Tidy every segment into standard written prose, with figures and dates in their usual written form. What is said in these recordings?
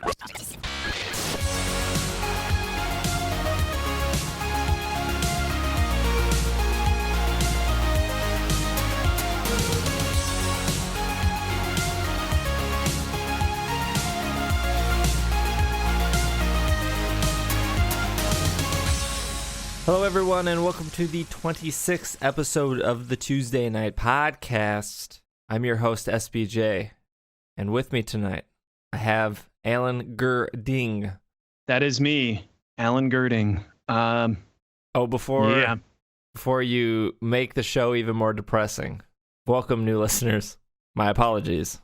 Hello, everyone, and welcome to the 26th episode of the Tuesday Night Podcast. I'm your host, SBJ, and with me tonight, I have Alan Girding. That is me, Alan Girding. Before you make the show even more depressing, welcome, new listeners. My apologies.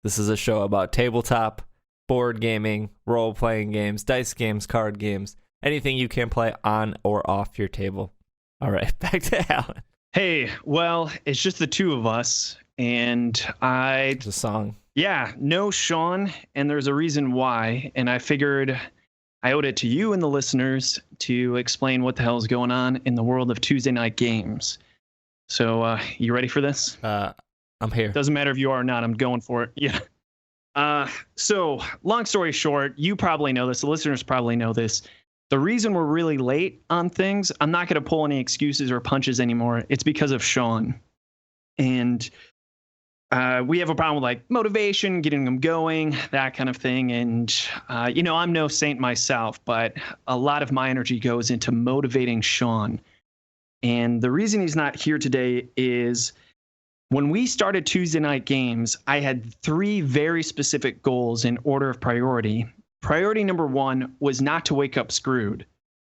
This is a show about tabletop, board gaming, role-playing games, dice games, card games, anything you can play on or off your table. All right, back to Alan. Hey, well, it's just the two of us, and It's a song. Yeah, no Sean, and there's a reason why, and I figured I owed it to you and the listeners to explain what the hell is going on in the world of Tuesday night games. So, you ready for this? I'm here. Doesn't matter if you are or not, I'm going for it. Yeah. So, long story short, you probably know this, the listeners probably know this. The reason we're really late on things, I'm not going to pull any excuses or punches anymore. It's because of Sean. And we have a problem with like motivation, getting them going, that kind of thing. And, I'm no saint myself, but a lot of my energy goes into motivating Sean. And the reason he's not here today is when we started Tuesday Night Games, I had three very specific goals in order of priority. Priority number one was not to wake up screwed.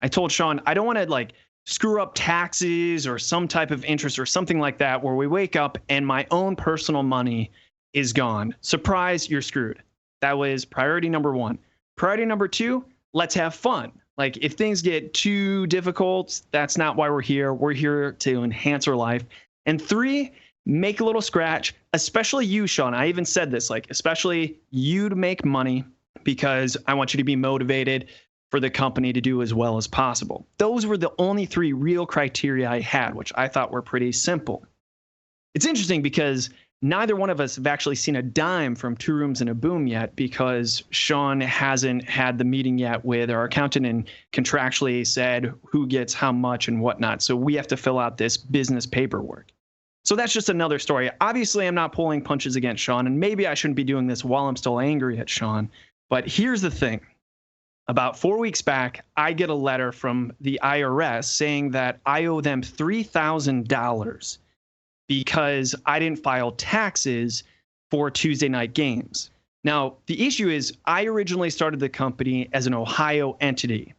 I told Sean, I don't want to like screw up taxes or some type of interest or something like that where we wake up and my own personal money is gone. Surprise, you're screwed. That was priority number one. Priority number two, let's have fun. Like if things get too difficult, that's not why we're here. We're here to enhance our life. And three, make a little scratch, especially you, Sean. I even said this, like especially you to make money, because I want you to be motivated for the company to do as well as possible. Those were the only three real criteria I had, which I thought were pretty simple. It's interesting because neither one of us have actually seen a dime from Two Rooms and a Boom yet, because Sean hasn't had the meeting yet with our accountant and contractually said who gets how much and whatnot. So we have to fill out this business paperwork. So that's just another story. Obviously, I'm not pulling punches against Sean, and maybe I shouldn't be doing this while I'm still angry at Sean. But here's the thing. About 4 weeks back, I get a letter from the IRS saying that I owe them $3,000 because I didn't file taxes for Tuesday Night Games. Now, the issue is I originally started the company as an Ohio entity,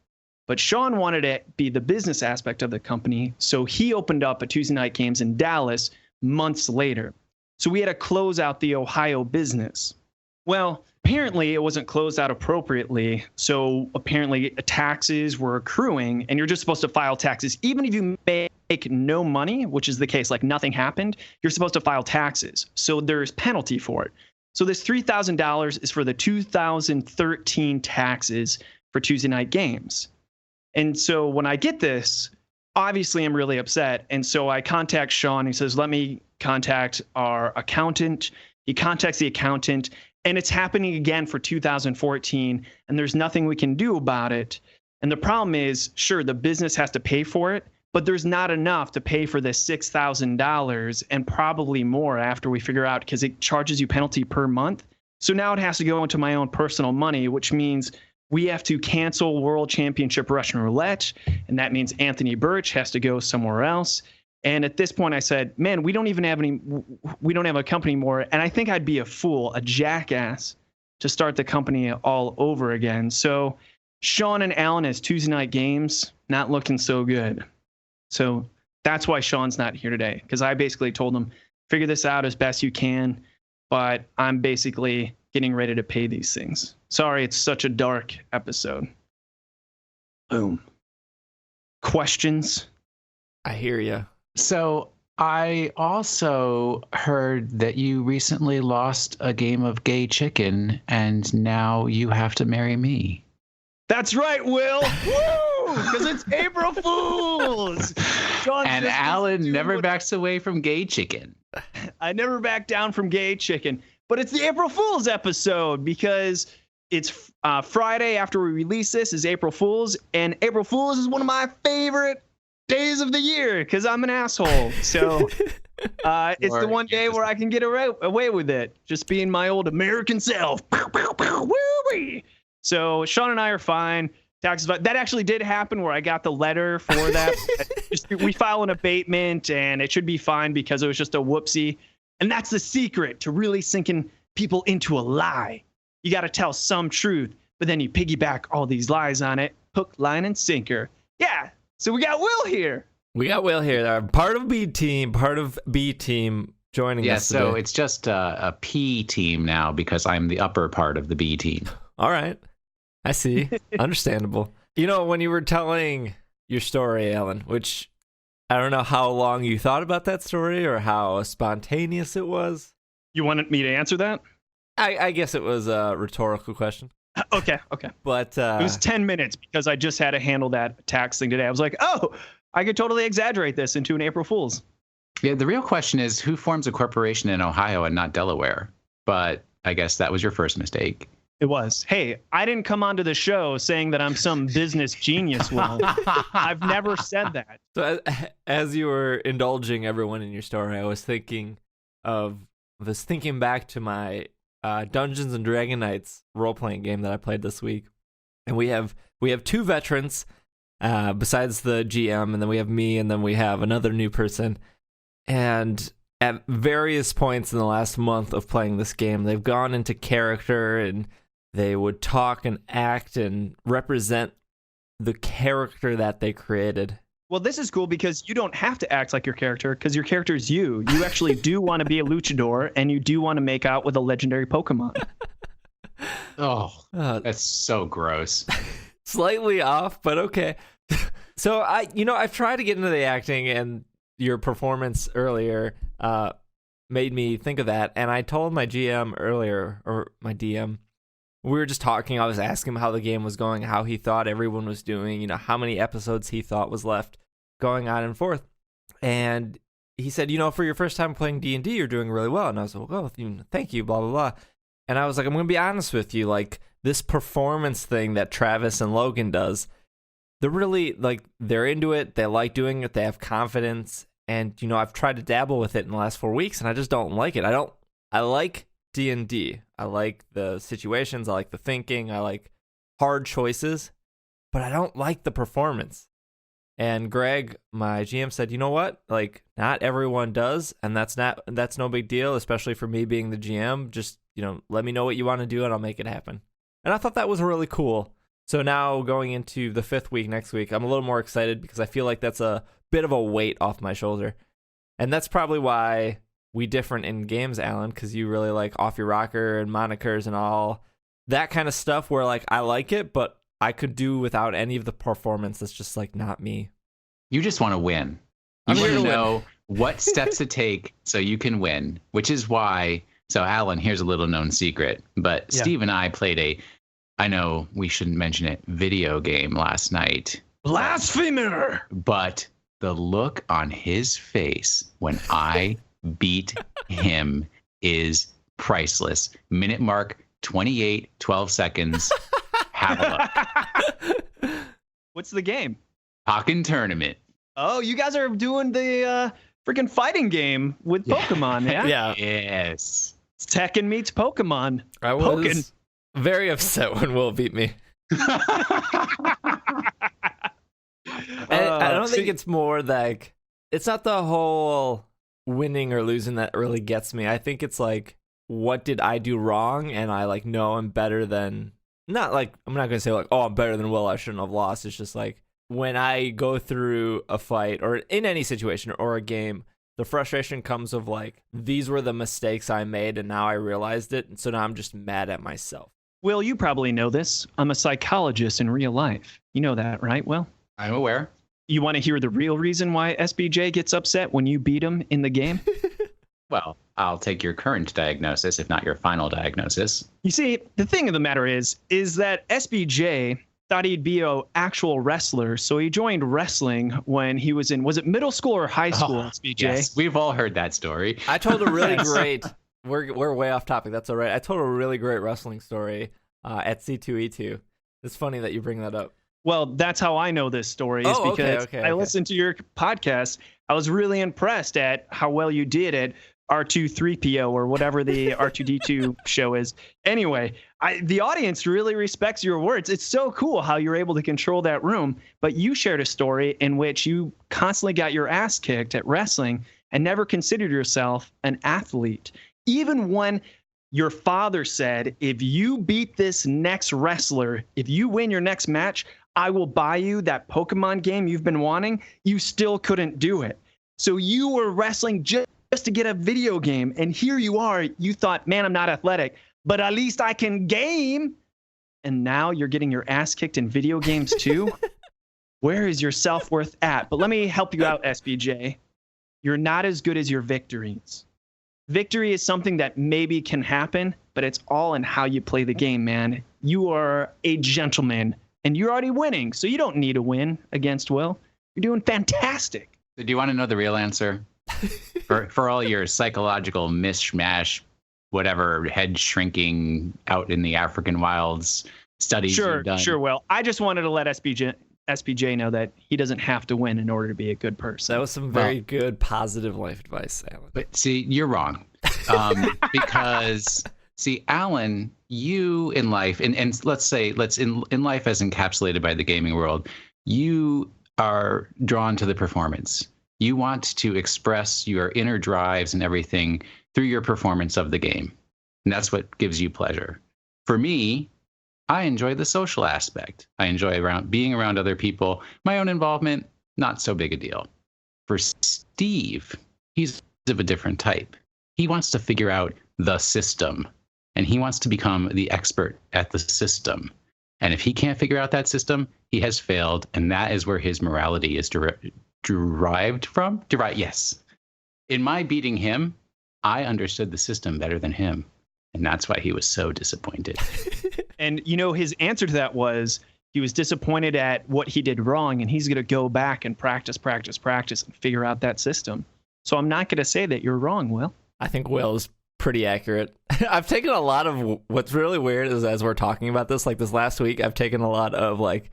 but Sean wanted to be the business aspect of the company, so he opened up a Tuesday Night Games in Dallas months later. So we had to close out the Ohio business. Well, apparently it wasn't closed out appropriately, so apparently taxes were accruing, and you're just supposed to file taxes. Even if you make no money, which is the case, like nothing happened, you're supposed to file taxes. So there's penalty for it. So this $3,000 is for the 2013 taxes for Tuesday Night Games. And so when I get this, obviously I'm really upset. And so I contact Sean. He says, let me contact our accountant. He contacts the accountant. And it's happening again for 2014, and there's nothing we can do about it. And the problem is, sure, the business has to pay for it, but there's not enough to pay for the $6,000 and probably more after we figure out, because it charges you penalty per month. So now it has to go into my own personal money, which means we have to cancel World Championship Russian Roulette, and that means Anthony Birch has to go somewhere else. And at this point I said, man, we don't have a company anymore. And I think I'd be a fool, a jackass, to start the company all over again. So Sean and Alan as Tuesday Night Games, not looking so good. So that's why Sean's not here today, because I basically told him, figure this out as best you can, but I'm basically getting ready to pay these things. Sorry, it's such a dark episode. Boom. Questions? I hear you. So I also heard that you recently lost a game of gay chicken, and now you have to marry me. That's right, Will. Woo! Because it's April Fools. And Alan never backs away from gay chicken. I never back down from gay chicken. But it's the April Fools episode because It's Friday after we release this is April Fool's, and April Fool's is one of my favorite days of the year because I'm an asshole. So it's the one day where I can get away with it, just being my old American self. Woo-wee. So Sean and I are fine. Taxes, but that actually did happen where I got the letter for that. We file an abatement and it should be fine because it was just a whoopsie. And that's the secret to really sinking people into a lie. You got to tell some truth, but then you piggyback all these lies on it. Hook, line, and sinker. Yeah. So we got Will here. We got Will here. Part of B team joining us today. So it's just a P team now because I'm the upper part of the B team. All right. I see. Understandable. You know, when you were telling your story, Alan, which I don't know how long you thought about that story or how spontaneous it was. You wanted me to answer that? I guess it was a rhetorical question. Okay. But it was 10 minutes because I just had to handle that tax thing today. I was like, oh, I could totally exaggerate this into an April Fool's. Yeah, the real question is who forms a corporation in Ohio and not Delaware? But I guess that was your first mistake. It was. Hey, I didn't come onto the show saying that I'm some business genius, Will. I've never said that. So as you were indulging everyone in your story, I was thinking back to my Dungeons and Dragon Knights role-playing game that I played this week. And we have two veterans besides the GM, and then we have me, and then we have another new person. And at various points in the last month of playing this game, they've gone into character and they would talk and act and represent the character that they created. Well, this is cool because you don't have to act like your character because your character is you. You actually do want to be a luchador and you do want to make out with a legendary Pokemon. That's so gross. Slightly off, but okay. So I've tried to get into the acting, and your performance earlier made me think of that. And I told my GM earlier, or my DM, we were just talking. I was asking him how the game was going, how he thought everyone was doing, how many episodes he thought was left, going on and forth. And he said, for your first time playing D&D, you're doing really well. And I was like, oh, thank you, blah, blah, blah. And I was like, I'm going to be honest with you. Like, this performance thing that Travis and Logan does, they're really, they're into it. They like doing it. They have confidence. And, I've tried to dabble with it in the last 4 weeks, and I just don't like it. I like D&D. I like the situations. I like the thinking. I like hard choices, but I don't like the performance. And Greg, my GM, said, you know what? Not everyone does, and that's no big deal, especially for me being the GM. Just, let me know what you want to do, and I'll make it happen. And I thought that was really cool. So now going into the 5th week next week, I'm a little more excited because I feel like that's a bit of a weight off my shoulder. And that's probably why we different in games, Alan, because you really like Off Your Rocker and monikers and all that kind of stuff where I like it, but I could do without any of the performance. That's just not me. You just want to win. You want to know what steps to take so you can win, which is why. So Alan, here's a little known secret, but Steve and I played I know we shouldn't mention it, video game last night. Blasphemer! But the look on his face when I beat him is priceless. Minute mark 28, 12 seconds. Have a look. What's the game? Talkin' Tournament. Oh, you guys are doing the freaking fighting game with Pokemon, yeah? Yeah. Yes. It's Tekken meets Pokemon. I was very upset when Will beat me. I don't think it's more it's not the whole winning or losing that really gets me. I think it's what did I do wrong? And I know I'm better than, I'm not going to say oh, I'm better than Will, I shouldn't have lost. It's just when I go through a fight or in any situation or a game, the frustration comes of these were the mistakes I made and now I realized it. And so now I'm just mad at myself. Will, you probably know this. I'm a psychologist in real life. You know that, right, Will? I'm aware. You want to hear the real reason why SBJ gets upset when you beat him in the game? Well, I'll take your current diagnosis, if not your final diagnosis. You see, the thing of the matter is that SBJ thought he'd be an actual wrestler, so he joined wrestling when he was in, was it middle school or high school, SBJ? Yes, we've all heard that story. I told a really great, we're way off topic, that's all right. I told a really great wrestling story at C2E2. It's funny that you bring that up. Well, that's how I know this story is because I listened to your podcast. I was really impressed at how well you did at R2-3PO or whatever the R2D2 show is. Anyway, the audience really respects your words. It's so cool how you're able to control that room. But you shared a story in which you constantly got your ass kicked at wrestling and never considered yourself an athlete. Even when your father said, if you beat this next wrestler, if you win your next match, I will buy you that Pokemon game you've been wanting, you still couldn't do it. So you were wrestling just to get a video game. And here you are. You thought, man, I'm not athletic, but at least I can game. And now you're getting your ass kicked in video games too? Where is your self-worth at? But let me help you out, SBJ. You're not as good as your victories. Victory is something that maybe can happen, but it's all in how you play the game, man. You are a gentleman. And you're already winning, so you don't need to win against Will. You're doing fantastic. Do you want to know the real answer? for all your psychological mishmash, whatever, head shrinking out in the African wilds studies you've done. Sure, Will. I just wanted to let SPJ know that he doesn't have to win in order to be a good person. That was some very good, positive life advice, Alan. But see, you're wrong. Because... See, Alan, you in life, and in life as encapsulated by the gaming world, you are drawn to the performance. You want to express your inner drives and everything through your performance of the game. And that's what gives you pleasure. For me, I enjoy the social aspect. I enjoy being around other people. My own involvement, not so big a deal. For Steve, he's of a different type. He wants to figure out the system. And he wants to become the expert at the system. And if he can't figure out that system, he has failed. And that is where his morality is derived from. Yes. In my beating him, I understood the system better than him. And that's why he was so disappointed. And, his answer to that was he was disappointed at what he did wrong. And he's going to go back and practice and figure out that system. So I'm not going to say that you're wrong, Will. I think Will's pretty accurate. I've taken a lot of what's really weird is as we're talking about this, like this last week, I've taken a lot of like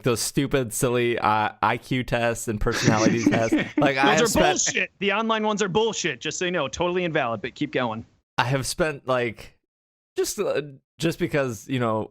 those stupid, silly IQ tests and personality tests. Like those are bullshit. The online ones are bullshit. Just so you know, totally invalid. But keep going. I have spent like just because you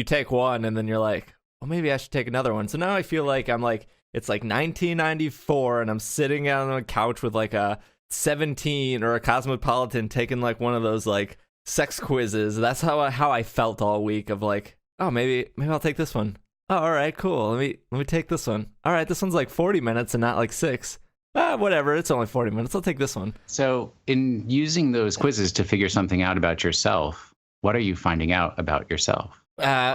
take one and then you're like, well, maybe I should take another one. So now I feel like I'm like it's like 1994 and I'm sitting on a couch with like a 17 or a cosmopolitan taking like one of those like sex quizzes. That's how I felt all week of like, oh, maybe I'll take this one. Oh, all right, cool. Let me take this one. All right, this one's like 40 minutes and not like 6. Whatever, it's only 40 minutes. I'll take this one. So in using those quizzes to figure something out about yourself, what are you finding out about yourself?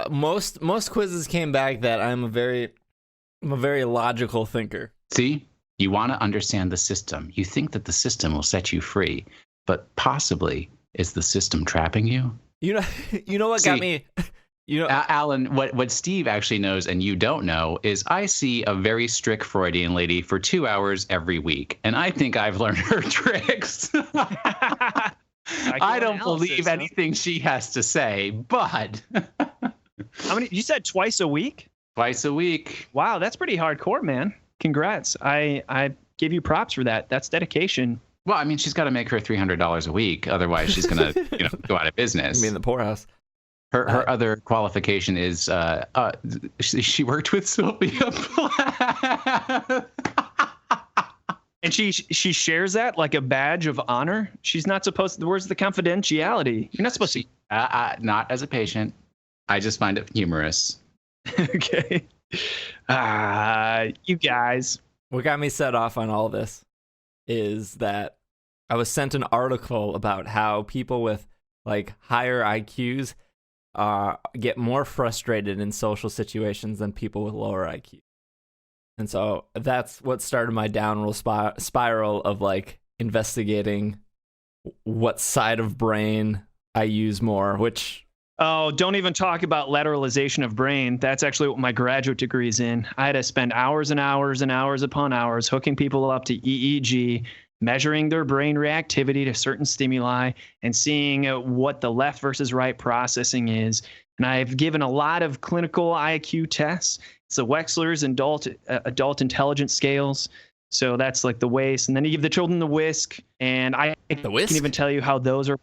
Most quizzes came back that I'm a very logical thinker. See? You want to understand the system. You think that the system will set you free, but possibly is the system trapping you? You know what got me? Alan, what Steve actually knows and you don't know is I see a very strict Freudian lady for 2 hours every week, and I think I've learned her tricks. I don't believe anything she has to say, but how many? You said twice a week? Twice a week. Wow, that's pretty hardcore, man. Congrats. I give you props for that. That's dedication. Well, I mean, she's got to make her $300 a week. Otherwise, she's going to go out of business. You mean the poorhouse. Her other qualification is she worked with Sylvia Plath. And she shares that like a badge of honor. She's not supposed to. Where's the confidentiality? You're not supposed to. Not as a patient. I just find it humorous. Okay. You guys. What got me set off on all this is that I was sent an article about how people with like higher IQs get more frustrated in social situations than people with lower IQ. And so that's what started my downward spiral of like investigating what side of brain I use more, which... Oh, don't even talk about lateralization of brain. That's actually what my graduate degree is in. I had to spend hours and hours and hours upon hours hooking people up to EEG measuring their brain reactivity to certain stimuli and seeing what the left versus right processing is. And I've given a lot of clinical IQ tests. It's the Wechsler's adult intelligence scales. So that's like the WAIS. And then you give the children the WISC. And I can even tell you how those are.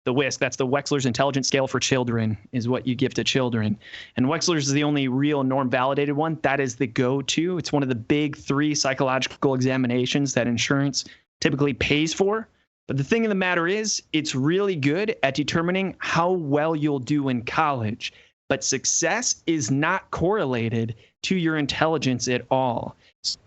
The WISC, that's the Wechsler's intelligence scale for children, is what you give to children. And Wechsler's is the only real norm validated one. That is the go-to. It's one of the big 3 psychological examinations that insurance typically pays for. But the thing of the matter is, it's really good at determining how well you'll do in college. But success is not correlated to your intelligence at all.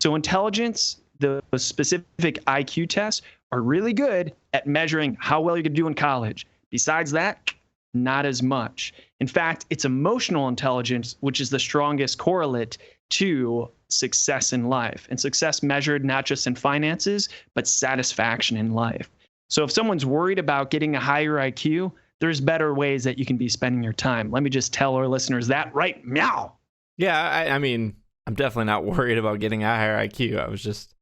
So intelligence, the specific IQ tests, are really good at measuring how well you can do in college. Besides that, not as much. In fact, it's emotional intelligence, which is the strongest correlate to success in life. And success measured not just in finances, but satisfaction in life. So if someone's worried about getting a higher IQ, there's better ways that you can be spending your time. Let me just tell our listeners that right now. Yeah, I mean, I'm definitely not worried about getting a higher IQ. I was just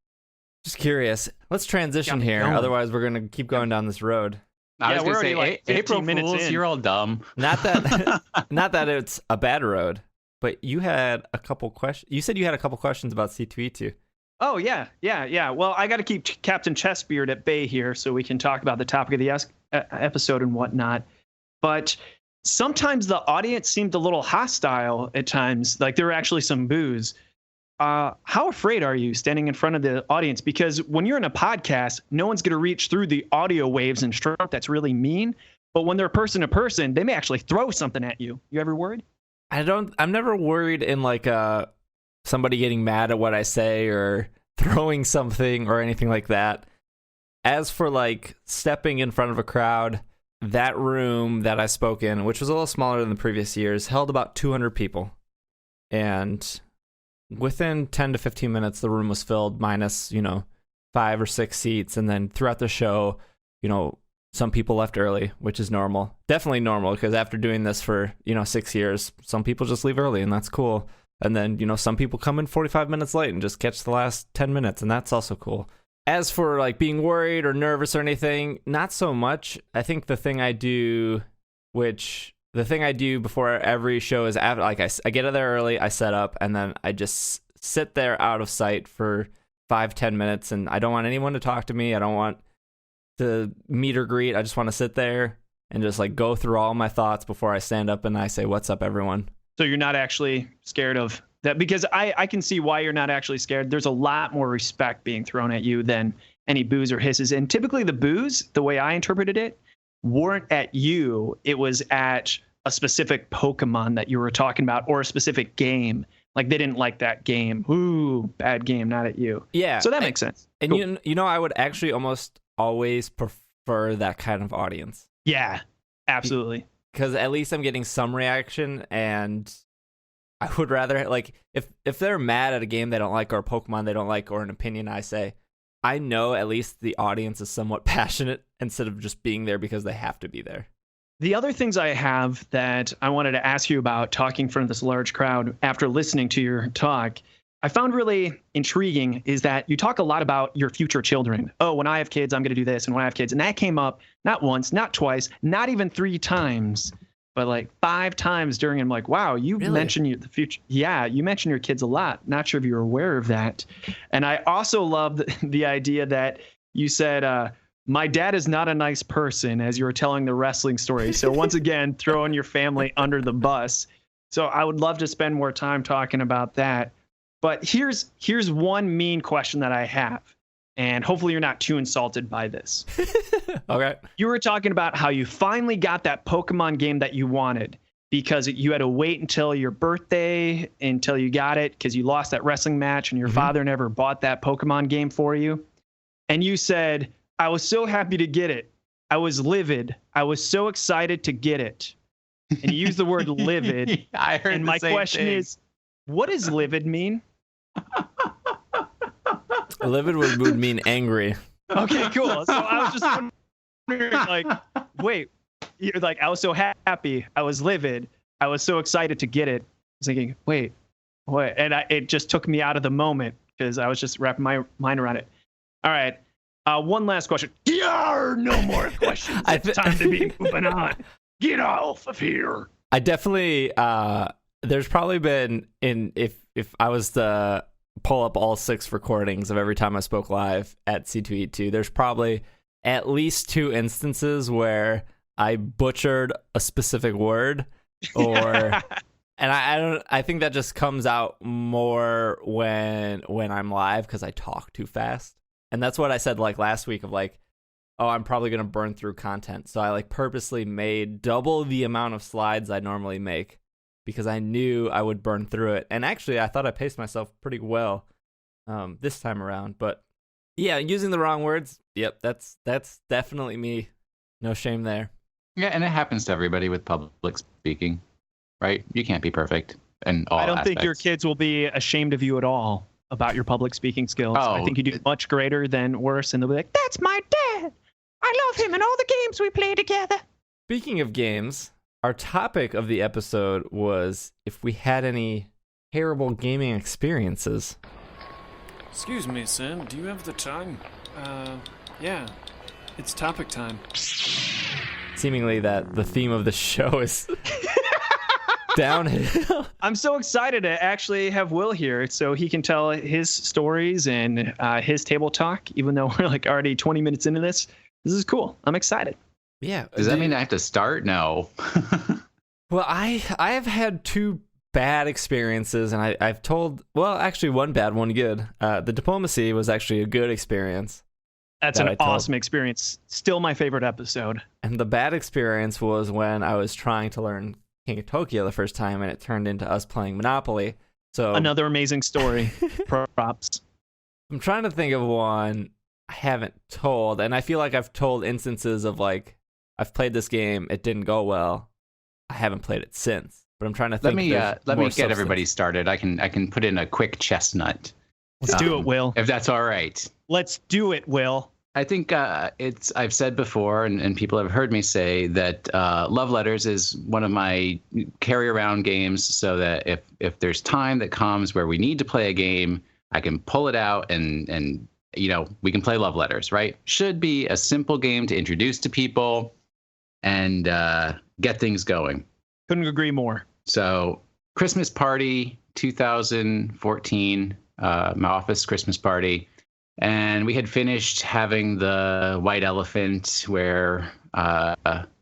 curious. Let's transition here. Otherwise, we're going to keep going down this road. I was going to say, like April minutes Fools, in. you're all dumb. Not that it's a bad road, but you had a couple questions. You said you had a couple questions about C2E2. Oh, yeah. Well, I got to keep Captain Chessbeard at bay here so we can talk about the topic of the episode and whatnot. But sometimes the audience seemed a little hostile at times. Like there were actually some boos. How afraid are you standing in front of the audience? Because when you're in a podcast, no one's going to reach through the audio waves and stroke. That's really mean. But when they're person to person, they may actually throw something at you. You ever worried? I'm never worried in like somebody getting mad at what I say or throwing something or anything like that. As for like stepping in front of a crowd, that room that I spoke in, which was a little smaller than the previous years, held about 200 people. And within 10 to 15 minutes, the room was filled minus, 5 or 6 seats. And then throughout the show, some people left early, which is normal. Definitely normal, because after doing this for, 6 years, some people just leave early and that's cool. And then, some people come in 45 minutes late and just catch the last 10 minutes. And that's also cool. As for like being worried or nervous or anything, not so much. I think the thing I do before every show is after, like I get there early, I set up, and then I just sit there out of sight for 5-10 minutes, and I don't want anyone to talk to me. I don't want to meet or greet. I just want to sit there and just like go through all my thoughts before I stand up and I say, "What's up, everyone?" So you're not actually scared of that? Because I can see why you're not actually scared. There's a lot more respect being thrown at you than any boos or hisses. And typically the boos, the way I interpreted it, weren't at you. It was at a specific Pokemon that you were talking about or a specific game. Like they didn't like that game. Ooh, bad game, not at you. Yeah. So that makes sense. And cool. I would actually almost always prefer that kind of audience. Yeah, absolutely. Because at least I'm getting some reaction, and I would rather, like, if they're mad at a game they don't like or a Pokemon they don't like or an opinion I say, I know at least the audience is somewhat passionate instead of just being there because they have to be there. The other things I have that I wanted to ask you about talking in front of this large crowd after listening to your talk, I found really intriguing is that you talk a lot about your future children. Oh, when I have kids, I'm going to do this. And when I have kids, and that came up not once, not twice, not even 3 times, but like 5 times during. I'm like, wow, you really? Mentioned the future. Yeah, you mentioned your kids a lot. Not sure if you're aware of that. And I also love the idea that you said, my dad is not a nice person, as you were telling the wrestling story. So once again, throwing your family under the bus. So I would love to spend more time talking about that. But here's one mean question that I have, and hopefully you're not too insulted by this. Okay. You were talking about how you finally got that Pokemon game that you wanted because you had to wait until your birthday until you got it because you lost that wrestling match and your father never bought that Pokemon game for you. And you said, I was so happy to get it. I was livid. I was so excited to get it. And you used the word livid. I heard and the my same question thing. is, what does livid mean? Livid would mean angry. Okay, cool. So I was just wondering, like, wait, you're like, I was so happy. I was livid. I was so excited to get it. I was thinking, wait, what? And it just took me out of the moment because I was just wrapping my mind around it. All right. One last question. Yeah, no more questions. It's time to be moving on. Get off of here. I definitely there's probably been if I was to pull up all 6 recordings of every time I spoke live at C2E2, there's probably at least 2 instances where I butchered a specific word or and I think that just comes out more when I'm live because I talk too fast. And that's what I said like last week of like, oh, I'm probably going to burn through content. So I like purposely made double the amount of slides I normally make because I knew I would burn through it. And actually, I thought I paced myself pretty well this time around. But yeah, using the wrong words, yep, that's definitely me. No shame there. Yeah, and it happens to everybody with public speaking, right? You can't be perfect in all I don't aspects. think your kids will be ashamed of you at all about your public speaking skills. Oh, I think you do much greater than worse, and they'll be like, that's my dad. I love him and all the games we play together. Speaking of games, our topic of the episode was if we had any terrible gaming experiences. Excuse me, Sam, do you have the time? Yeah, it's topic time. Seemingly that the theme of the show is downhill. I'm so excited to actually have Will here so he can tell his stories and his table talk, even though we're like already 20 minutes into this. This is cool. I'm excited. Yeah. Does that mean I have to start? No. Well, I have had 2 bad experiences, and I've told, well, actually one bad, one good. The diplomacy was actually a good experience. That's an awesome experience. Still my favorite episode. And the bad experience was when I was trying to learn King of Tokyo the first time, and it turned into us playing Monopoly. So another amazing story. Props. I'm trying to think of one I haven't told, and I feel like I've told instances of like I've played this game, it didn't go well. I haven't played it since, but I'm trying to think. Let me get everybody started. I can put in a quick chestnut. Let's do it, Will. If that's all right. Let's do it, Will. I think I've said before, and people have heard me say that Love Letters is one of my carry around games, so that if there's time that comes where we need to play a game, I can pull it out and we can play Love Letters, right? Should be a simple game to introduce to people and get things going. Couldn't agree more. So Christmas party 2014, my office Christmas party. And we had finished having the white elephant where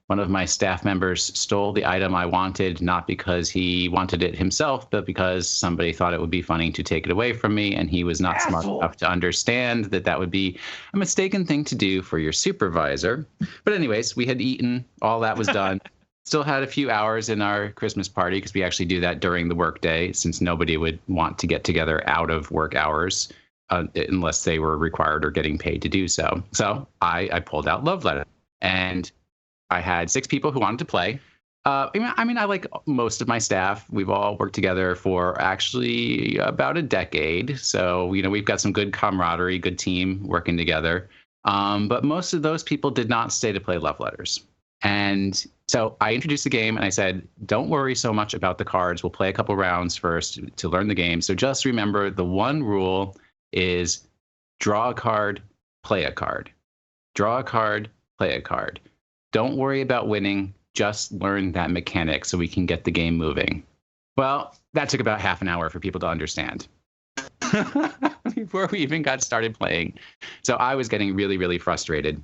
one of my staff members stole the item I wanted, not because he wanted it himself, but because somebody thought it would be funny to take it away from me. And he was not smart enough to understand that would be a mistaken thing to do for your supervisor. But anyways, we had eaten. All that was done. Still had a few hours in our Christmas party because we actually do that during the workday, since nobody would want to get together out of work hours. Unless they were required or getting paid to do so. So I pulled out Love Letter, and I had 6 people who wanted to play. I like most of my staff. We've all worked together for actually about a decade. So, we've got some good camaraderie, good team working together. But most of those people did not stay to play Love Letters. And so I introduced the game and I said, don't worry so much about the cards. We'll play a couple rounds first to learn the game. So just remember the one rule is draw a card, play a card. Draw a card, play a card. Don't worry about winning. Just learn that mechanic so we can get the game moving. Well, that took about half an hour for people to understand before we even got started playing. So I was getting really, really frustrated.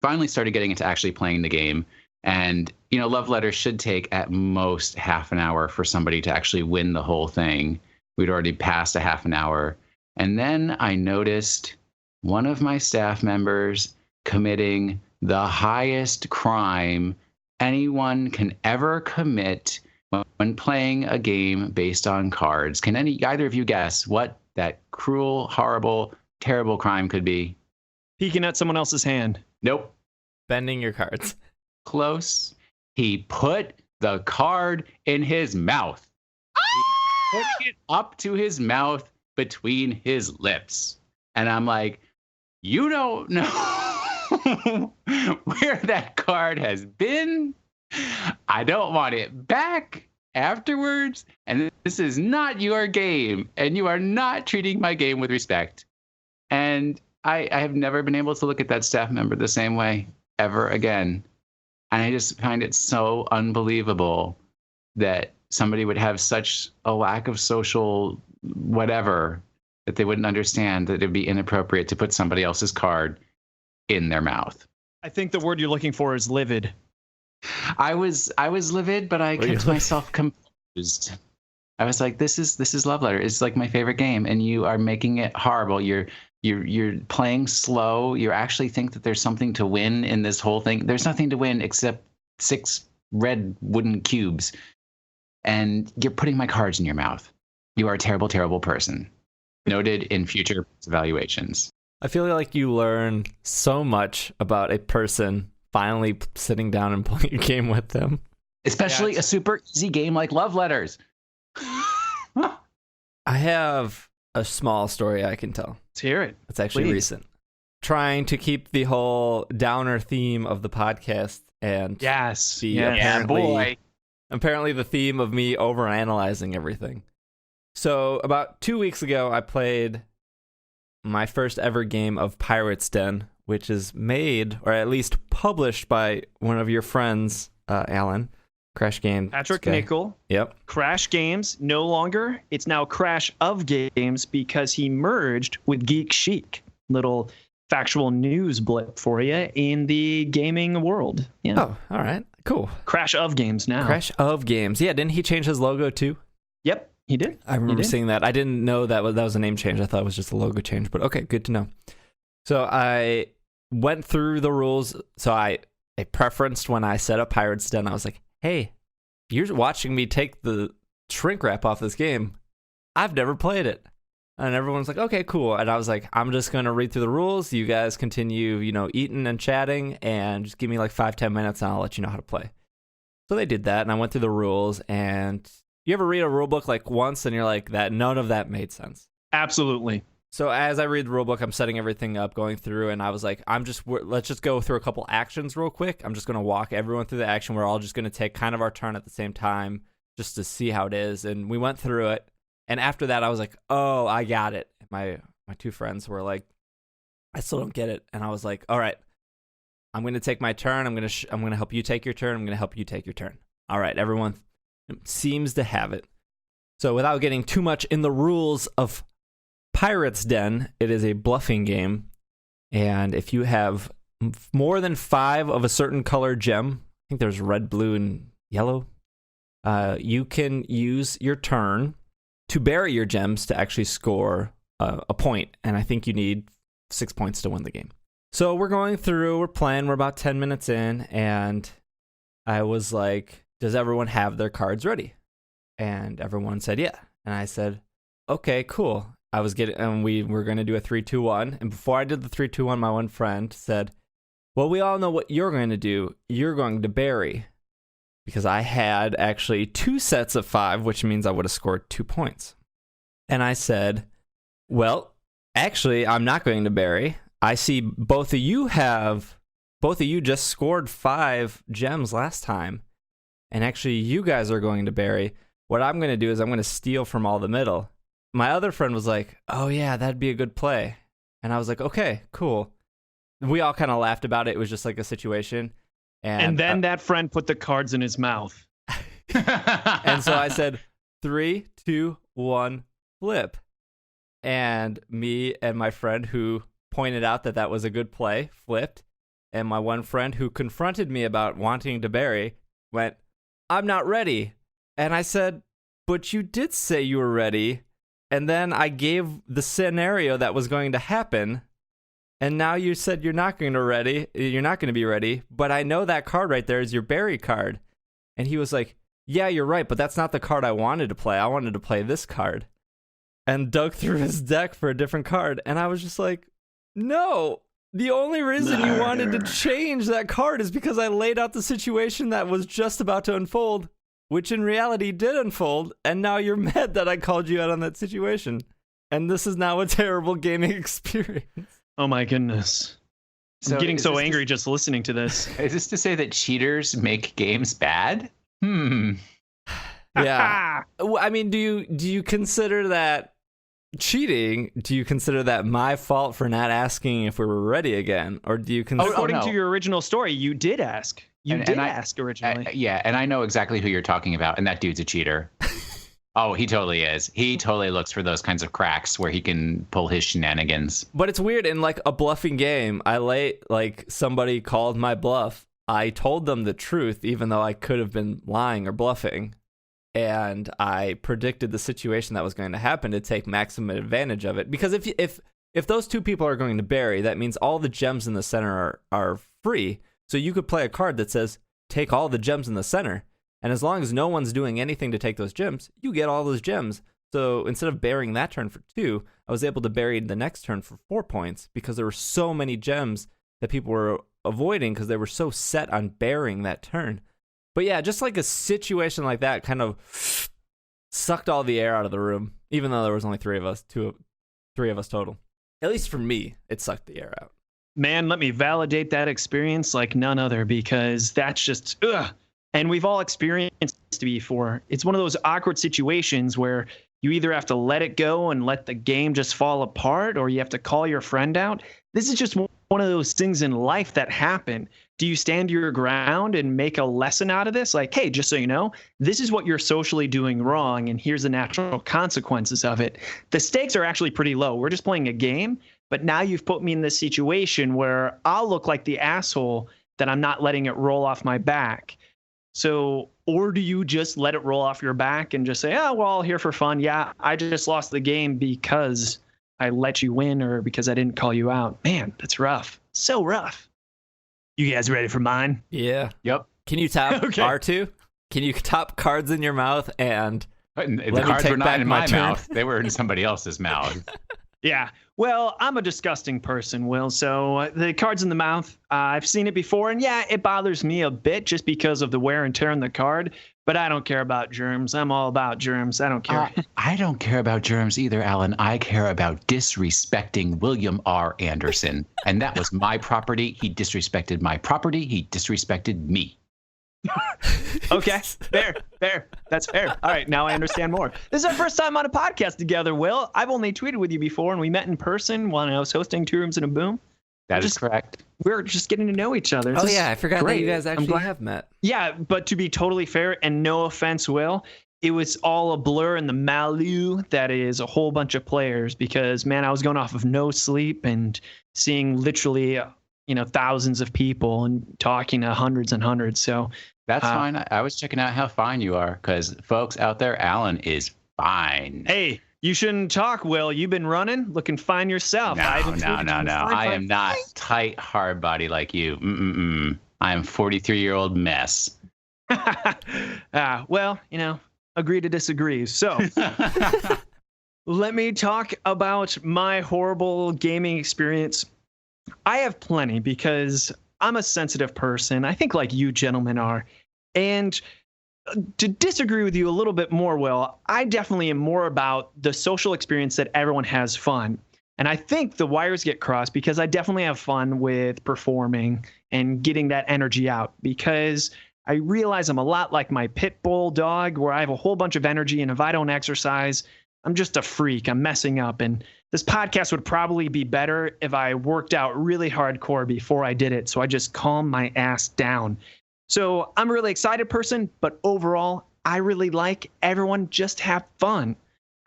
Finally started getting into actually playing the game. And, Love Letters should take at most half an hour for somebody to actually win the whole thing. We'd already passed a half an hour. And then I noticed one of my staff members committing the highest crime anyone can ever commit when playing a game based on cards. Can either of you guess what that cruel, horrible, terrible crime could be? Peeking at someone else's hand. Nope. Bending your cards. Close. He put the card in his mouth. He put it up to his mouth between his lips. And I'm like, you don't know where that card has been. I don't want it back afterwards. And this is not your game. And you are not treating my game with respect. And I have never been able to look at that staff member the same way ever again. And I just find it so unbelievable that somebody would have such a lack of social whatever that they wouldn't understand that it'd be inappropriate to put somebody else's card in their mouth. I think the word you're looking for is livid. I was livid, but I kept myself composed. I was like, this is Love Letter. It's like my favorite game, and you are making it horrible. You're playing slow. You actually think that there's something to win in this whole thing. There's nothing to win except 6 red wooden cubes. And you're putting my cards in your mouth. You are a terrible, terrible person. Noted in future evaluations. I feel like you learn so much about a person finally sitting down and playing a game with them. Especially a super easy game like Love Letters. I have a small story I can tell. Let's hear it. It's actually recent. Trying to keep the whole downer theme of the podcast and apparently the theme of me overanalyzing everything. So about 2 weeks ago, I played my first ever game of Pirate's Den, which is made, or at least published by one of your friends, Alan. Crash Games. Patrick Nickel. Yep. Crash Games, no longer. It's now Crash of Games because he merged with Geek Chic. Little factual news blip for you in the gaming world. Yeah. Oh, all right. Cool. Crash of Games now. Crash of Games. Yeah, didn't he change his logo too? Yep, he did. I remember seeing that. I didn't know that was a name change. I thought it was just a logo change, but okay, good to know. So I went through the rules. So I preferenced when I set up Pirate's Den. I was like, hey, you're watching me take the shrink wrap off this game. I've never played it. And everyone's like, okay, cool. And I was like, I'm just going to read through the rules. You guys continue, eating and chatting, and just give me like 5-10 minutes and I'll let you know how to play. So they did that, and I went through the rules. And you ever read a rule book like once and you're like, that none of that made sense? Absolutely. So as I read the rule book, I'm setting everything up, going through, and I was like, let's just go through a couple actions real quick. I'm just going to walk everyone through the action. We're all just going to take kind of our turn at the same time just to see how it is. And we went through it. And after that, I was like, oh, I got it. My 2 friends were like, I still don't get it. And I was like, all right, I'm going to take my turn. I'm going to help you take your turn. I'm going to help you take your turn. All right, everyone seems to have it. So without getting too much in the rules of Pirate's Den, it is a bluffing game, and if you have more than 5 of a certain color gem, I think there's red, blue, and yellow, you can use your turn to bury your gems to actually score a point, and I think you need 6 points to win the game. So we're going through, we're playing, we're about 10 minutes in, and I was like, does everyone have their cards ready? And everyone said yeah, and I said, okay, cool. We were going to do a 3-2-1. And before I did the 3-2-1, my one friend said, well, we all know what you're going to do. You're going to bury. Because I had actually 2 sets of 5, which means I would have scored 2 points. And I said, well, actually, I'm not going to bury. I see both of you just scored 5 gems last time. And actually, you guys are going to bury. What I'm going to do is I'm going to steal from all the middle. My other friend was like, oh, yeah, that'd be a good play. And I was like, okay, cool. We all kind of laughed about it. It was just like a situation. And then that friend put the cards in his mouth. And so I said, 3, 2, 1, flip. And me and my friend who pointed out that was a good play flipped. And my one friend who confronted me about wanting to bury went, I'm not ready. And I said, but you did say you were ready. And then I gave the scenario that was going to happen. And now you said you're not going to be ready. But I know that card right there is your bury card. And he was like, yeah, you're right. But that's not the card I wanted to play. I wanted to play this card. And dug through his deck for a different card. And I was just like, no. The only reason you wanted to change that card is because I laid out the situation that was just about to unfold, which in reality did unfold, and now you're mad that I called you out on that situation. And this is now a terrible gaming experience. Oh my goodness. I'm getting so angry just listening to this. Is this to say that cheaters make games bad? Yeah. I mean, do you consider that cheating, do you consider that my fault for not asking if we were ready again? Or do you consider... According to your original story, you did ask. You did ask originally. Yeah, and I know exactly who you're talking about, and that dude's a cheater. Oh, he totally is. He totally looks for those kinds of cracks where he can pull his shenanigans. But it's weird. In like a bluffing game, somebody called my bluff. I told them the truth, even though I could have been lying or bluffing. And I predicted the situation that was going to happen to take maximum advantage of it. Because if those two people are going to bury, that means all the gems in the center are free. So you could play a card that says, take all the gems in the center. And as long as no one's doing anything to take those gems, you get all those gems. So instead of burying that turn for 2, I was able to bury the next turn for 4 points because there were so many gems that people were avoiding because they were so set on burying that turn. But yeah, just like a situation like that kind of sucked all the air out of the room, even though there was only 3 of us total. At least for me, it sucked the air out. Man, let me validate that experience like none other, because that's just, ugh. And we've all experienced it before. It's one of those awkward situations where you either have to let it go and let the game just fall apart, or you have to call your friend out. This is just one of those things in life that happen. Do you stand your ground and make a lesson out of this? Like, hey, just so you know, this is what you're socially doing wrong, and here's the natural consequences of it. The stakes are actually pretty low. We're just playing a game, but now you've put me in this situation where I'll look like the asshole that I'm not letting it roll off my back. So, or do you just let it roll off your back and just say, oh, we're all here for fun. Yeah, I just lost the game because I let you win or because I didn't call you out. Man, that's rough. So rough. You guys ready for mine? Yeah. Yep. Can you tap Okay. R2? Can you tap cards in your mouth and The cards were not in my mouth. They were in somebody else's mouth. Yeah. Well, I'm a disgusting person, Will. So the cards in the mouth, I've seen it before. And yeah, it bothers me a bit just because of the wear and tear on the card. But I don't care about germs. I'm all about germs. I don't care. I don't care about germs either, Alan. I care about disrespecting William R. Anderson. And that was my property. He disrespected my property. He disrespected me. Okay, fair. That's fair. All right, now I understand more. This is our first time on a podcast together, Will. I've only tweeted with you before, and we met in person when I was hosting Two Rooms and a Boom. That is correct. We're just getting to know each other. Oh yeah, I forgot that you guys actually have met. Yeah, but to be totally fair, and no offense, Will, it was all a blur in the milieu that is a whole bunch of players, because man, I was going off of no sleep and seeing literally thousands of people and talking to hundreds and hundreds. So that's fine. I was checking out how fine you are, because folks out there, Alan is fine. Hey, you shouldn't talk, Will. You've been running, looking fine yourself. No. I am not tight, hard body like you. I am 43-year-old mess. Well, agree to disagree. So let me talk about my horrible gaming experience. I have plenty because I'm a sensitive person. I think like you gentlemen are. And to disagree with you a little bit more, Will, I definitely am more about the social experience that everyone has fun. And I think the wires get crossed because I definitely have fun with performing and getting that energy out, because I realize I'm a lot like my pit bull dog, where I have a whole bunch of energy, and if I don't exercise, I'm just a freak. I'm messing up. And this podcast would probably be better if I worked out really hardcore before I did it, so I just calm my ass down. So I'm a really excited person, but overall, I really like everyone just have fun.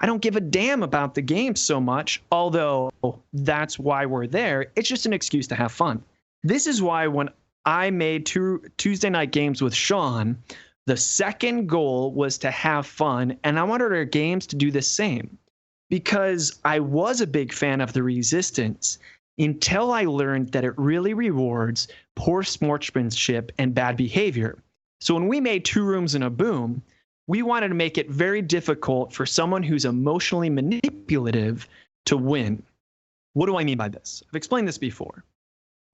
I don't give a damn about the game so much, although that's why we're there. It's just an excuse to have fun. This is why when I made Tuesday night games with Sean, the second goal was to have fun, and I wanted our games to do the same, because I was a big fan of the Resistance until I learned that it really rewards poor sportsmanship and bad behavior. So when we made Two Rooms and a Boom, we wanted to make it very difficult for someone who's emotionally manipulative to win. What do I mean by this? I've explained this before.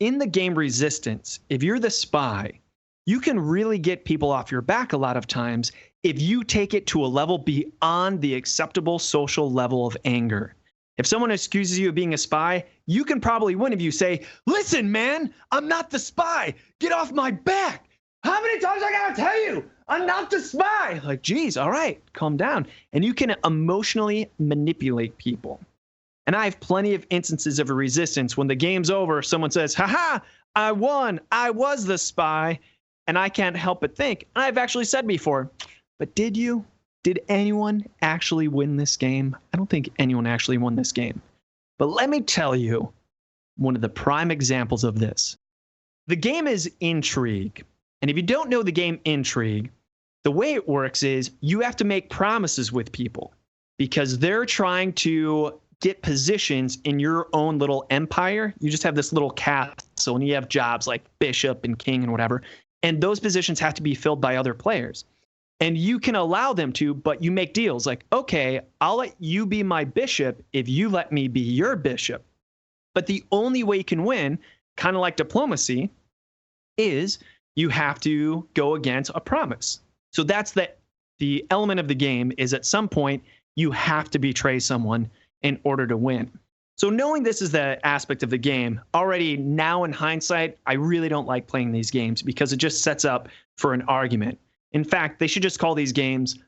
In the game Resistance, if you're the spy, you can really get people off your back a lot of times if you take it to a level beyond the acceptable social level of anger. If someone accuses you of being a spy, you can probably win if you say, listen, man, I'm not the spy. Get off my back. How many times I gotta tell you? I'm not the spy. Like, geez, all right, calm down. And you can emotionally manipulate people. And I have plenty of instances of a resistance when the game's over, someone says, haha, I won. I was the spy. And I can't help but think, and I've actually said before, but did you? Did anyone actually win this game? I don't think anyone actually won this game. But let me tell you one of the prime examples of this. The game is Intrigue. And if you don't know the game Intrigue, the way it works is you have to make promises with people because they're trying to get positions in your own little empire. You just have this little castle and you have jobs like bishop and king and whatever. And those positions have to be filled by other players. And you can allow them to, but you make deals like, okay, I'll let you be my bishop if you let me be your bishop. But the only way you can win, kind of like diplomacy, is you have to go against a promise. So that's the element of the game is at some point you have to betray someone in order to win. So knowing this is the aspect of the game, already now in hindsight, I really don't like playing these games because it just sets up for an argument. In fact, they should just call these games,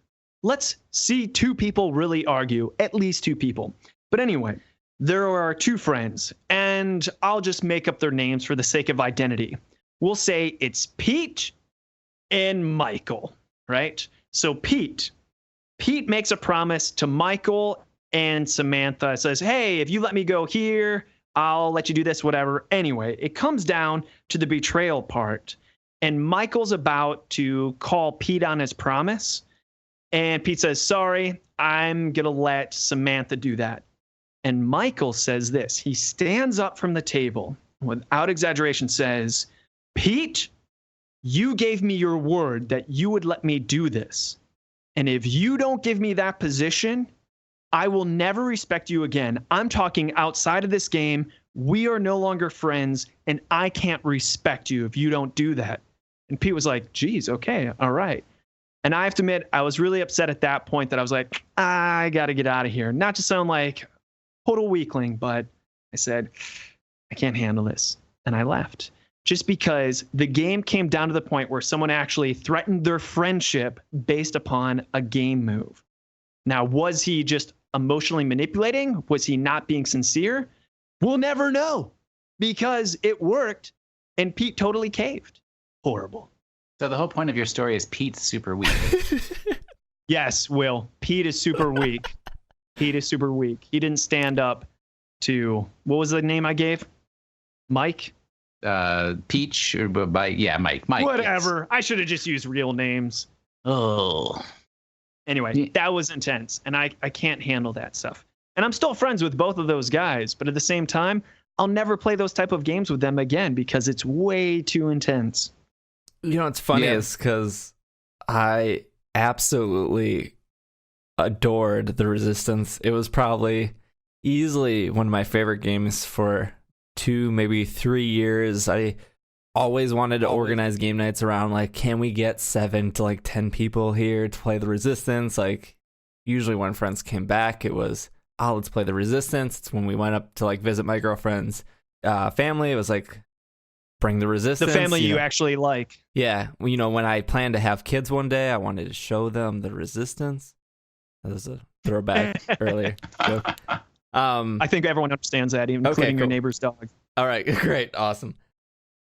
let's see two people really argue, at least two people. But anyway, there are two friends, and I'll just make up their names for the sake of identity. We'll say it's Pete and Michael, right? So Pete makes a promise to Michael and Samantha, says, hey, if you let me go here, I'll let you do this, whatever. Anyway, it comes down to the betrayal part. And Michael's about to call Pete on his promise. And Pete says, sorry, I'm going to let Samantha do that. And Michael says this. He stands up from the table, without exaggeration, says, Pete, you gave me your word that you would let me do this. And if you don't give me that position, I will never respect you again. I'm talking outside of this game. We are no longer friends, and I can't respect you if you don't do that. And Pete was like, geez, okay, all right. And I have to admit, I was really upset at that point that I was like, I got to get out of here. Not to sound like total weakling, but I said, I can't handle this. And I left. Just because the game came down to the point where someone actually threatened their friendship based upon a game move. Now, was he just emotionally manipulating? Was he not being sincere? We'll never know because it worked and Pete totally caved. Horrible. So the whole point of your story is Pete's super weak. Yes, Will. Pete is super weak. Pete is super weak. He didn't stand up to, what was the name I gave? Mike? Peach, or Mike. Whatever. Yes. I should have just used real names. Oh. Anyway, that was intense, and I can't handle that stuff. And I'm still friends with both of those guys, but at the same time, I'll never play those type of games with them again because it's way too intense. You know what's funny is because I absolutely adored the Resistance. It was probably easily one of my favorite games for 2, maybe 3 years. I always wanted to organize game nights around, like, can we get 7 to like 10 people here to play the Resistance? Like, usually when friends came back, it was, oh, let's play the Resistance. It's when we went up to like visit my girlfriend's family. It was like, bring the Resistance. The family you actually like. Yeah. You know, when I planned to have kids one day, I wanted to show them the Resistance. That was a throwback earlier. I think everyone understands that, even including your neighbor's dog. All right, great, awesome.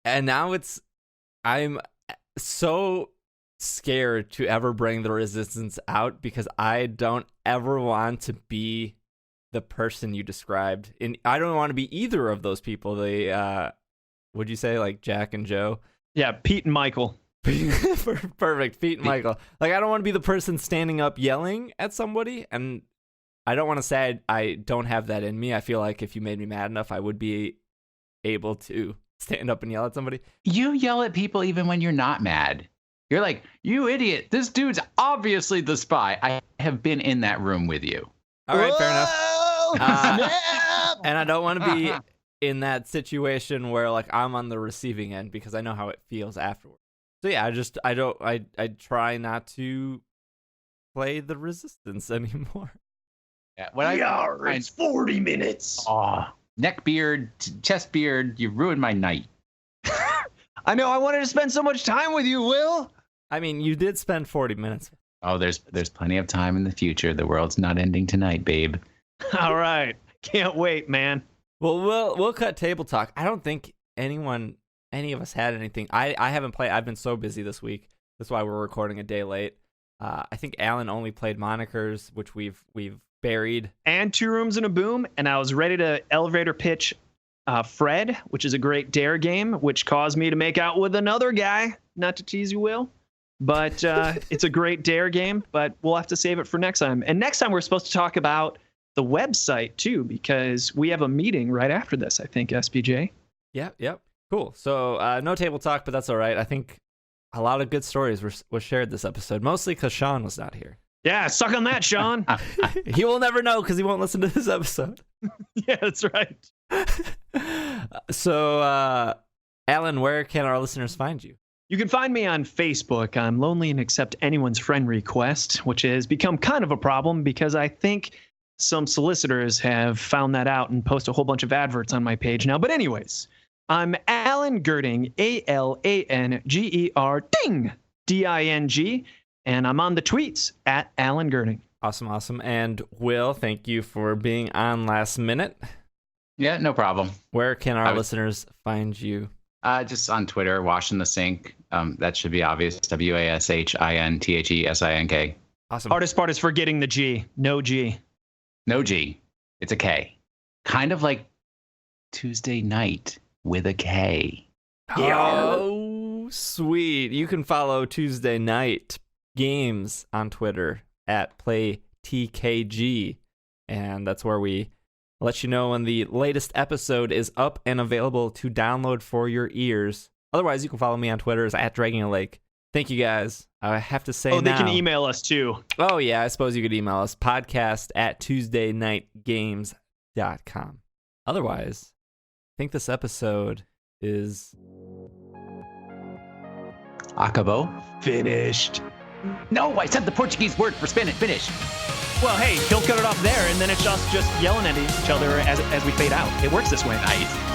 And now I'm so scared to ever bring the Resistance out because I don't ever want to be the person you described. And I don't want to be either of those people. Would you say like Jack and Joe? Yeah, Pete and Michael. Perfect, Pete and Michael. Like, I don't want to be the person standing up yelling at somebody, and I don't want to say I don't have that in me. I feel like if you made me mad enough, I would be able to stand up and yell at somebody. You yell at people even when you're not mad. You're like, you idiot, this dude's obviously the spy. I have been in that room with you. All right, fair enough. And I don't want to be in that situation where like I'm on the receiving end because I know how it feels afterwards. So yeah, I try not to play the Resistance anymore. Yeah, it's 40 minutes. Oh, neck beard, chest beard, you ruined my night. I know, I wanted to spend so much time with you, Will. I mean, you did spend 40 minutes. Oh, there's plenty of time in the future. The world's not ending tonight, babe. All right. Can't wait, man. Well, we'll cut table talk. I don't think any of us had anything. I haven't played. I've been so busy this week. That's why we're recording a day late. I think Alan only played Monikers, which we've buried. And 2 Rooms and a Boom, and I was ready to elevator pitch Fred, which is a great dare game, which caused me to make out with another guy. Not to tease you, Will, but it's a great dare game, but we'll have to save it for next time. And next time we're supposed to talk about the website, too, because we have a meeting right after this, I think, SPJ. Yep. Cool. So no table talk, but that's all right. I think a lot of good stories were shared this episode, mostly because Sean was not here. Yeah, suck on that, Sean. He will never know because he won't listen to this episode. Yeah, that's right. So, Alan, where can our listeners find you? You can find me on Facebook. I'm lonely and accept anyone's friend request, which has become kind of a problem because I think some solicitors have found that out and post a whole bunch of adverts on my page now. But anyways, I'm Alan Girding, ALANGER, ding, DING, and I'm on the tweets at Alan Girding. Awesome. And Will, thank you for being on last minute. Yeah, no problem. Where can our listeners find you? Just on Twitter, Washing the Sink. That should be obvious. WASHINTHESINK. Awesome. Hardest part is forgetting the G. No G. No G. It's a K. Kind of like Tuesday night with a K. Oh, sweet. You can follow Tuesday Night Games on Twitter at PlayTKG. And that's where we let you know when the latest episode is up and available to download for your ears. Otherwise, you can follow me on Twitter as at Dragging a Lake. Thank you, guys. I have to say they can email us, too. Oh, yeah. I suppose you could email us. podcast@TuesdayNightGames.com. Otherwise, I think this episode is... Acabou? Finished. No, I said the Portuguese word for finish. Well, hey, he'll cut it off there, and then it's us just yelling at each other as we fade out. It works this way. Nice.